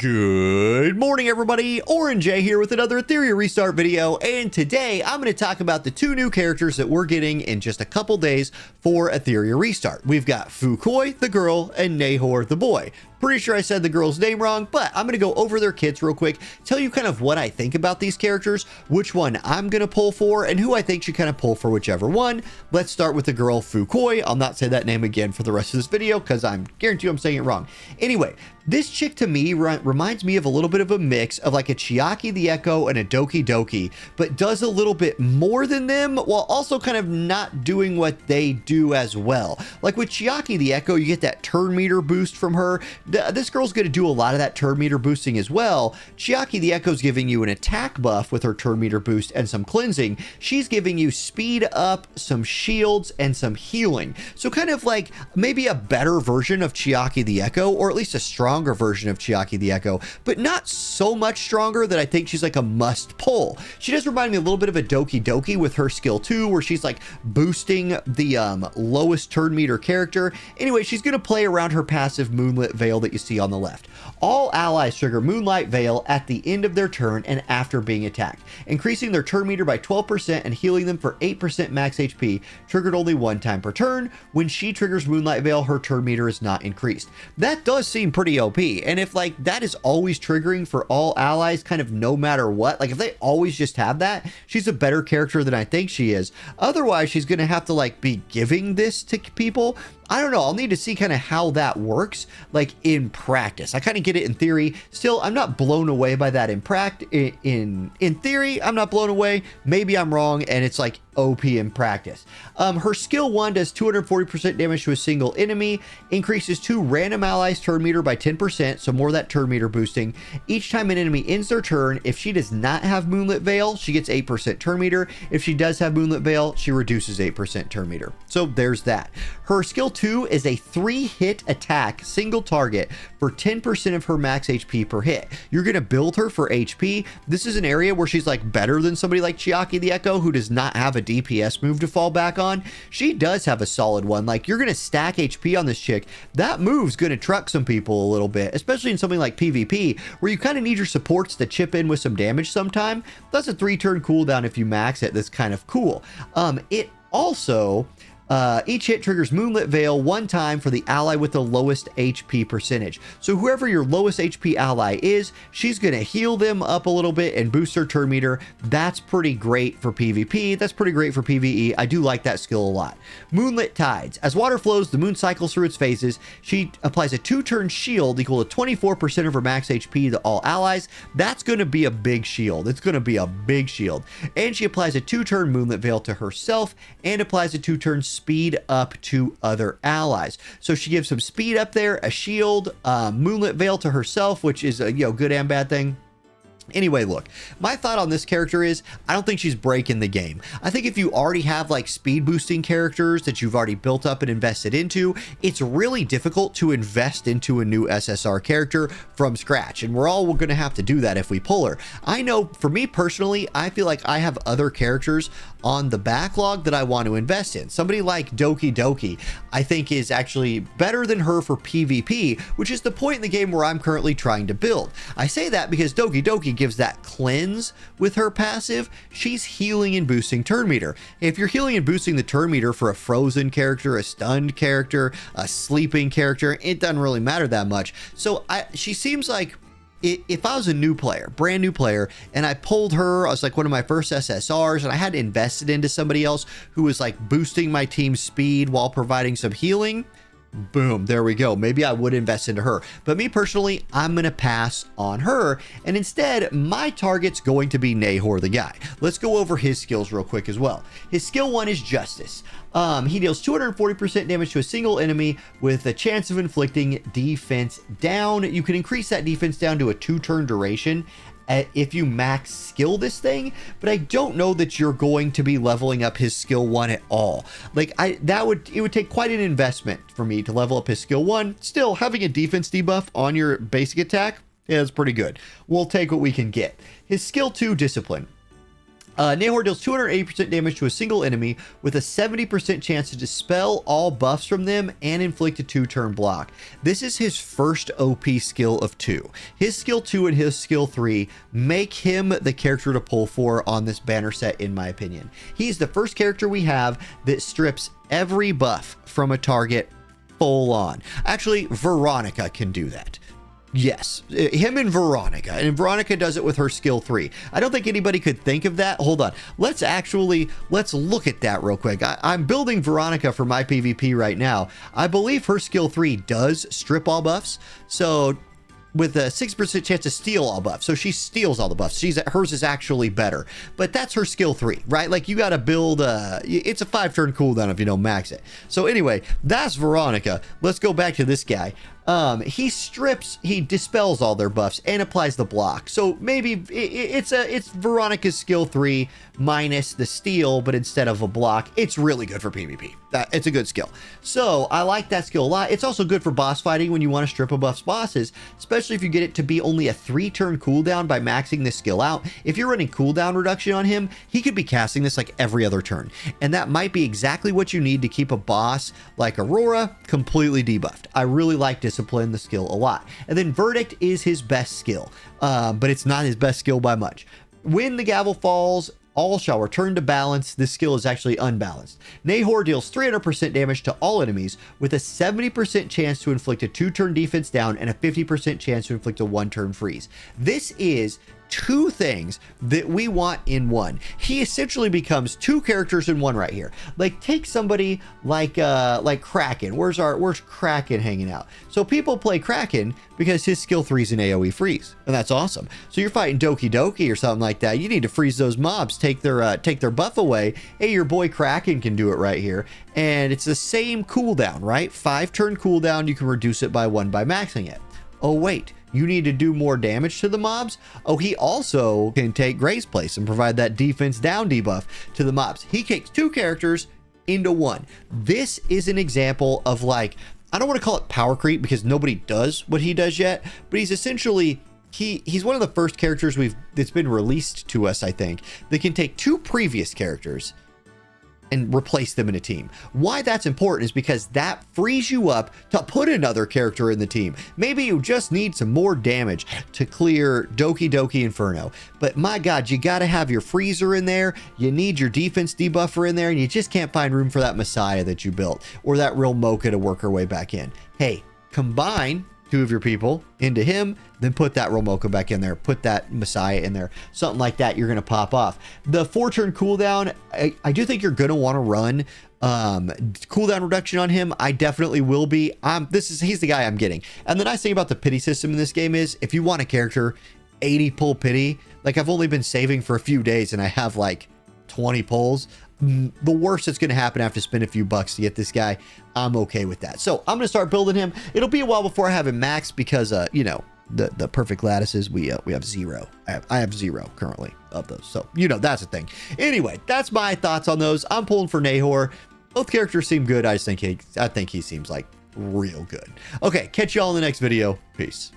Good morning, everybody. Orange J here with another Etheria restart video, and today I'm going to talk about the two new characters that we're getting in just a couple days for Etheria restart. We've got Fukcoy, the girl, and Nahor, the boy. Pretty sure I said the girl's name wrong, but I'm going to go over their kits real quick, tell you kind of what I think about these characters, which one I'm going to pull for, and who I think should kind of pull for whichever one. Let's start with the girl Fukcoy. I'll not say that name again for the rest of this video because I'm guarantee you I'm saying it wrong. Anyway, this chick to me reminds me of a little bit of a mix of like a Chiaki the Echo and a Doki Doki, but does a little bit more than them while also kind of not doing what they do as well. Like with Chiaki the Echo, you get that turn meter boost from her. This girl's going to do a lot of that turn meter boosting as well. Chiaki the Echo's giving you an attack buff with her turn meter boost and some cleansing. She's giving you speed up, some shields, and some healing. So kind of like maybe a better version of Chiaki the Echo, or at least a stronger version of Chiaki the Echo, but not so much stronger that I think she's like a must pull. She does remind me a little bit of a Doki Doki with her skill 2, where she's like boosting the lowest turn meter character. Anyway, she's going to play around her passive Moonlit Veil that you see on the left. All allies trigger Moonlight Veil at the end of their turn and after being attacked, increasing their turn meter by 12% and healing them for 8% max HP, triggered only one time per turn. When she triggers Moonlight Veil, her turn meter is not increased. That does seem pretty OP, and if like that is always triggering for all allies kind of no matter what, like if they always just have that, she's a better character than I think she is. Otherwise, she's gonna have to like be giving this to people. I don't know. I'll need to see kind of how that works, like in practice. I kind of get it in theory. Still, I'm not blown away by that in practice. In theory, I'm not blown away. Maybe I'm wrong, and it's like OP in practice. Her skill 1 does 240% damage to a single enemy, increases 2 random allies' turn meter by 10%, so more of that turn meter boosting. Each time an enemy ends their turn, if she does not have Moonlit Veil, she gets 8% turn meter. If she does have Moonlit Veil, she reduces 8% turn meter. So there's that. Her skill 2 is a 3-hit attack, single target, for 10% of her max HP per hit. You're going to build her for HP. This is an area where she's like better than somebody like Chiaki the Echo, who does not have a DPS move to fall back on. She does have a solid one. Like, you're going to stack HP on this chick. That move's going to truck some people a little bit, especially in something like PvP, where you kind of need your supports to chip in with some damage sometime. That's a 3-turn cooldown if you max it. That's kind of cool. It also... each hit triggers Moonlit Veil one time for the ally with the lowest HP percentage. So whoever your lowest HP ally is, she's going to heal them up a little bit and boost their turn meter. That's pretty great for PvP. That's pretty great for PvE. I do like that skill a lot. Moonlit Tides. As water flows, the moon cycles through its phases. She applies a 2-turn shield equal to 24% of her max HP to all allies. That's going to be a big shield. It's going to be a big shield. And she applies a 2-turn Moonlit Veil to herself and applies a 2-turn speed up to other allies. So she gives some speed up there, a shield, Moonlit Veil to herself, which is a good and bad thing. Anyway, look, my thought on this character is I don't think she's breaking the game. I think if you already have like speed boosting characters that you've already built up and invested into, it's really difficult to invest into a new SSR character from scratch. And we're all going to have to do that if we pull her. I know for me personally, I feel like I have other characters on the backlog that I want to invest in. Somebody like Doki Doki, I think is actually better than her for PvP, which is the point in the game where I'm currently trying to build. I say that because Doki Doki gives that cleanse with her passive. She's healing and boosting turn meter. If you're healing and boosting the turn meter for a frozen character, a stunned character, a sleeping character, it doesn't really matter that much. So she seems like if I was a new player, brand new player, and I pulled her, I was like one of my first SSRs, and I had invested into somebody else who was like boosting my team's speed while providing some healing, boom, there we go. Maybe I would invest into her. But me personally, I'm going to pass on her. And instead, my target's going to be Nahor the guy. Let's go over his skills real quick as well. His skill 1 is Justice. He deals 240% damage to a single enemy with a chance of inflicting defense down. You can increase that defense down to a 2-turn duration if you max skill this thing, but I don't know that you're going to be leveling up his skill 1 at all. Like it would take quite an investment for me to level up his skill 1. Still, having a defense debuff on your basic attack is pretty good. We'll take what we can get. His skill 2, Discipline. Nahor deals 280% damage to a single enemy with a 70% chance to dispel all buffs from them and inflict a 2-turn block. This is his first OP skill of 2. His skill 2 and his skill 3 make him the character to pull for on this banner set, in my opinion. He's the first character we have that strips every buff from a target full on. Actually, Veronica can do that. Yes, him and Veronica does it with her skill 3. I don't think anybody could think of that. Hold on. Let's look at that real quick. I'm building Veronica for my PvP right now. I believe her skill 3 does strip all buffs. So with a 6% chance to steal all buffs. So she steals all the buffs. Hers is actually better, but that's her skill 3, right? Like you got to build it's a 5-turn cooldown if you don't max it. So anyway, that's Veronica. Let's go back to this guy. He dispels all their buffs and applies the block. So maybe it's Veronica's skill 3 minus the steal, but instead of a block, it's really good for PvP. It's a good skill. So I like that skill a lot. It's also good for boss fighting when you want to strip a buff's bosses, especially if you get it to be only a 3-turn cooldown by maxing this skill out. If you're running cooldown reduction on him, he could be casting this like every other turn. And that might be exactly what you need to keep a boss like Aurora completely debuffed. I really like Discipline, the skill, a lot. And then Verdict is his best skill, but it's not his best skill by much. When the gavel falls, all shall return to balance. This skill is actually unbalanced. Nahor deals 300% damage to all enemies with a 70% chance to inflict a 2-turn defense down and a 50% chance to inflict a 1-turn freeze. This is 2 things that we want in one. He essentially becomes 2 characters in one right here. Like take somebody like Kraken. Where's Kraken hanging out? So people play Kraken because his skill 3 is an AoE freeze, and that's awesome. So you're fighting Doki Doki or something like that. You need to freeze those mobs, take their buff away. Hey, your boy Kraken can do it right here, and it's the same cooldown, right? 5-turn cooldown. You can reduce it by 1 by maxing it. Oh wait, you need to do more damage to the mobs? Oh, he also can take Gray's place and provide that defense down debuff to the mobs. He kicks 2 characters into 1. This is an example of, like, I don't want to call it power creep because nobody does what he does yet, but he's essentially, he's one of the first characters that's been released to us, I think, that can take 2 previous characters and replace them in a team. Why that's important is because that frees you up to put another character in the team. Maybe you just need some more damage to clear Doki Doki Inferno, but my God, you got to have your freezer in there. You need your defense debuffer in there, and you just can't find room for that Messiah that you built or that real Mocha to work her way back in. Hey, combine 2 of your people into him, then put that Romoka back in there, put that Messiah in there, something like that. You're going to pop off. The 4-turn cooldown, I do think you're going to want to run cooldown reduction on him. I definitely will be. He's the guy I'm getting. And the nice thing about the pity system in this game is if you want a character 80 pull pity, like I've only been saving for a few days and I have like 20 pulls. The worst that's going to happen, I have to spend a few bucks to get this guy. I'm okay with that. So I'm going to start building him. It'll be a while before I have him maxed because, you know, the perfect lattices, we have 0. I have 0 currently of those. So, you know, that's the thing. Anyway, that's my thoughts on those. I'm pulling for Nahor. Both characters seem good. I think he seems like real good. Okay, catch y'all in the next video. Peace.